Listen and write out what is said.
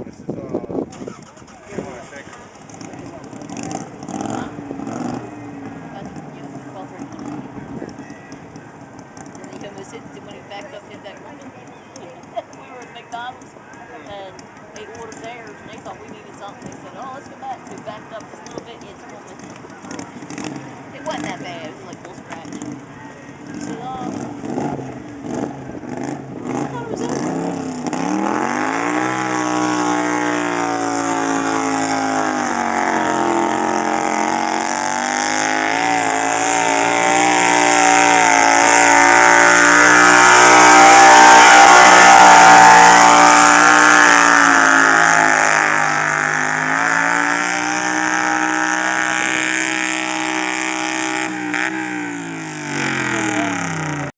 This is Carolina Shaker. And he almost hit it when he backed up hit that woman. We were at McDonald's and they ordered theirs and they thought we needed something. They said, "Oh, let's go back." So we backed up just a little bit, hit the woman. Oh, It wasn't that bad. It was like a little